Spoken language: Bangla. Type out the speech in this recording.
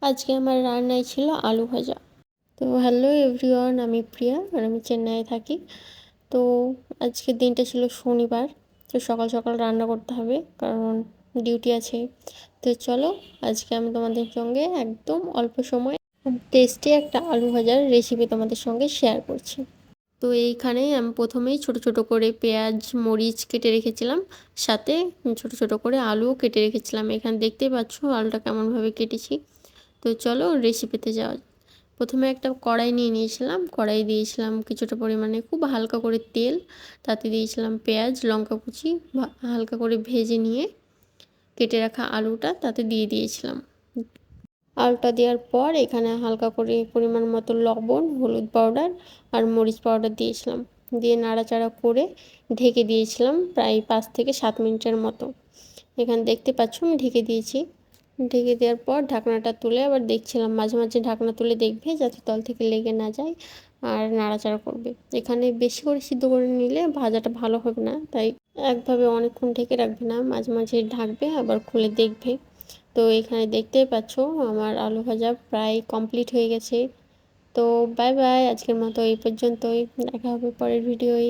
আজকে আমার রান্নায় ছিল আলু ভাজা। তো হ্যালো এভরিওয়ান, আমি প্রিয়া আর আমি চেন্নাইয়ে থাকি। তো আজকের দিনটা ছিল শনিবার। তো সকাল সকাল রান্না করতে হবে কারণ ডিউটি আছে। তো চলো, আজকে আমি তোমাদের সঙ্গে একদম অল্প সময় খুব টেস্টি একটা আলু ভাজার রেসিপি তোমাদের সঙ্গে শেয়ার করছি। তো এইখানে আমি প্রথমেই ছোট ছোট করে পেঁয়াজ মরিচ কেটে রেখেছিলাম, সাথে ছোট ছোট করে আলুও কেটে রেখেছিলাম। এখানে দেখতেই পাচ্ছ আলুটা কেমনভাবে কেটেছি। তো চলো রেসিপিতে যাওয়া যাক। প্রথমে একটা কড়াই নিয়ে নিয়েছিলাম, কড়াই দিয়েছিলাম কিছুটা পরিমাণে খুব হালকা করে তেল, তাতে দিয়েছিলাম পেঁয়াজ লঙ্কা কুচি, হালকা করে ভেজে নিয়ে কেটে রাখা আলুটা তাতে দিয়ে দিয়েছিলাম। আলুটা দেওয়ার পর এখানে হালকা করে পরিমাণ মতো লবণ, হলুদ পাউডার আর মরিচ পাউডার দিয়েছিলাম, দিয়ে নাড়াচাড়া করে ঢেকে দিয়েছিলাম প্রায় 5 থেকে 7 মিনিটের মতো। এখানে দেখতে পাচ্ছ আমি ঢেকে দিয়েছি। ঢেকে দেওয়ার পর ঢাকনাটা তুলে আবার দেখছিলাম, মাঝে মাঝে ঢাকনা তুলে দেখবে যাতে তল থেকে লেগে না যায়, আর নাড়াচাড়া করবে। এখানে বেশি করে সিদ্ধ করে নিলে ভাজাটা ভালো হবে না, তাই একভাবে অনেকক্ষণ ঢেকে রাখবে না, মাঝে মাঝে ঢাকবে আবার খুলে দেখবে। তো এখানে দেখতেই পাচ্ছ আমার আলু ভাজা প্রায় কমপ্লিট হয়ে গেছে। তো বাই বাই, আজকের মতো এই পর্যন্তই, দেখা হবে পরের ভিডিওয়।